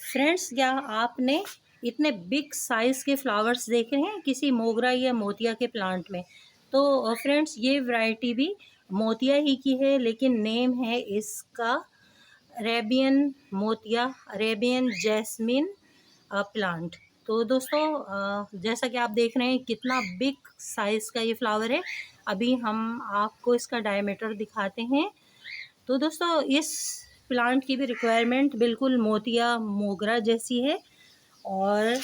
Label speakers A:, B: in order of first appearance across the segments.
A: Friends, क्या आपने इतने बिग साइज़ के फ्लावर्स देखे हैं किसी मोगरा या मोतिया के प्लांट में? तो फ्रेंड्स, ये वैरायटी भी मोतिया ही की है, लेकिन नेम है इसका अरेबियन मोतिया, अरेबियन जैस्मिन प्लांट। तो दोस्तों, जैसा कि आप देख रहे हैं कितना बिग साइज़ का ये फ्लावर है। अभी हम आपको इसका डायमीटर दिखाते हैं। तो दोस्तों, इस प्लांट की भी रिक्वायरमेंट बिल्कुल मोतिया मोगरा जैसी है, और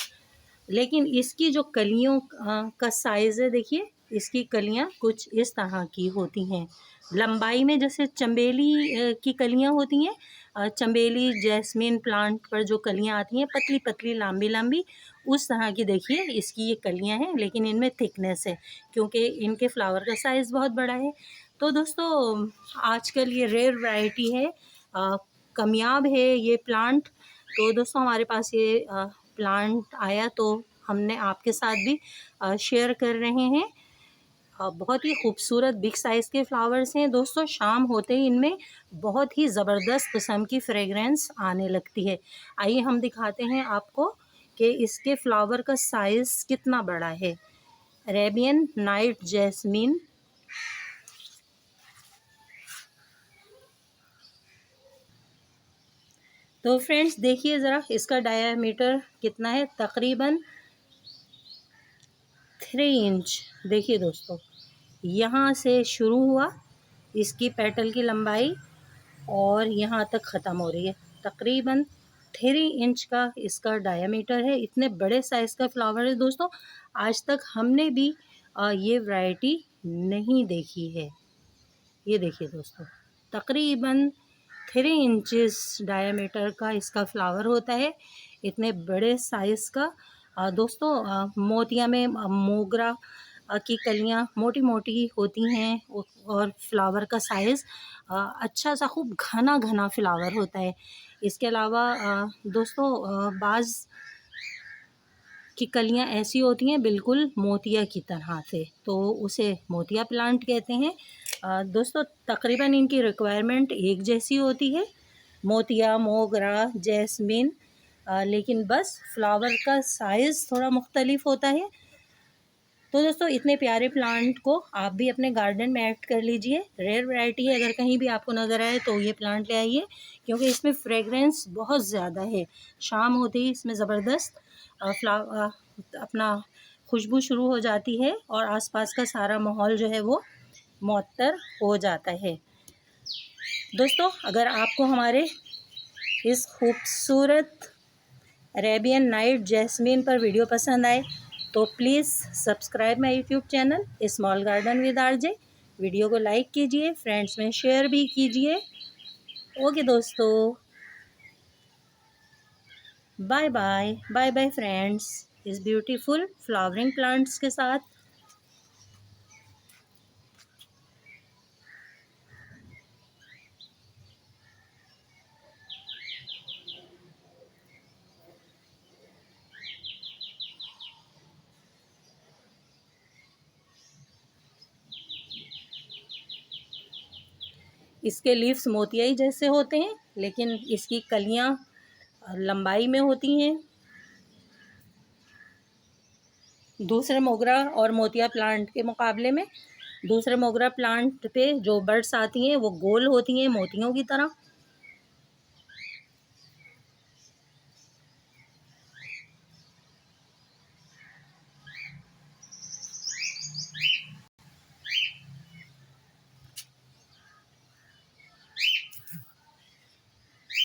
A: लेकिन इसकी जो कलियों का साइज़ है, देखिए इसकी कलियां कुछ इस तरह की होती हैं। लंबाई में जैसे चंबेली की कलियां होती हैं, चंबेली जैस्मिन प्लांट पर जो कलियां आती हैं पतली पतली लंबी लंबी, उस तरह की देखिए इसकी ये कलियां हैं, लेकिन इनमें थिकनेस है क्योंकि इनके फ्लावर का साइज़ बहुत बड़ा है। तो दोस्तों, आजकल ये रेयर वैरायटी है, कामयाब है ये प्लांट। तो दोस्तों, हमारे पास ये प्लांट आया तो हमने आपके साथ भी शेयर कर रहे हैं। बहुत ही खूबसूरत बिग साइज़ के फ्लावर्स हैं दोस्तों। शाम होते ही इनमें बहुत ही ज़बरदस्त किस्म की फ्रेगरेंस आने लगती है। आइए हम दिखाते हैं आपको कि इसके फ्लावर का साइज़ कितना बड़ा है। Arabian night jasmine. तो फ्रेंड्स, देखिए ज़रा इसका डायामीटर कितना है, तकरीबन 3 इंच। देखिए दोस्तों, यहाँ से शुरू हुआ इसकी पेटल की लंबाई और यहाँ तक ख़त्म हो रही है। तकरीबन 3 इंच का इसका डायामीटर है। इतने बड़े साइज़ का फ्लावर है दोस्तों, आज तक हमने भी ये वैरायटी नहीं देखी है। ये देखिए दोस्तों, तकरीबन 3 इंचेस डायामीटर का इसका फ्लावर होता है। इतने बड़े साइज़ का। दोस्तों, मोतिया में मोगरा की कलियां मोटी मोटी होती हैं, और फ्लावर का साइज़ अच्छा सा खूब घना घना फ्लावर होता है। इसके अलावा दोस्तों, बाज़ की कलियां ऐसी होती हैं बिल्कुल मोतिया की तरह से, तो उसे मोतिया प्लांट कहते हैं। दोस्तों, तकरीबन इनकी रिक्वायरमेंट एक जैसी होती है, मोतिया मोगरा जैस्मिन, लेकिन बस फ्लावर का साइज़ थोड़ा मुख्तलिफ होता है। तो दोस्तों, इतने प्यारे प्लांट को आप भी अपने गार्डन में ऐड कर लीजिए। रेयर वैरायटी है, अगर कहीं भी आपको नज़र आए तो ये प्लांट ले आइए, क्योंकि इसमें फ्रेगरेंस बहुत ज़्यादा है। शाम होते ही इसमें ज़बरदस्त अपना खुशबू शुरू हो जाती है, और आसपास का सारा माहौल जो है वो मुअत्तर हो जाता है। दोस्तों, अगर आपको हमारे इस खूबसूरत अरेबियन नाइट जैस्मिन पर वीडियो पसंद आए तो please subscribe my YouTube channel small garden with RJ. Video को लाइक कीजिए, फ्रेंड्स में शेयर भी कीजिए। ओके दोस्तों, bye bye bye bye friends, इस ब्यूटीफुल फ्लावरिंग प्लांट्स के साथ। इसके लीव्स मोतियाई जैसे होते हैं, लेकिन इसकी कलियां लंबाई में होती हैं। दूसरे मोगरा और मोतिया प्लांट के मुकाबले में दूसरे मोगरा प्लांट पे जो बर्ड्स आती हैं वो गोल होती हैं मोतियों की तरह,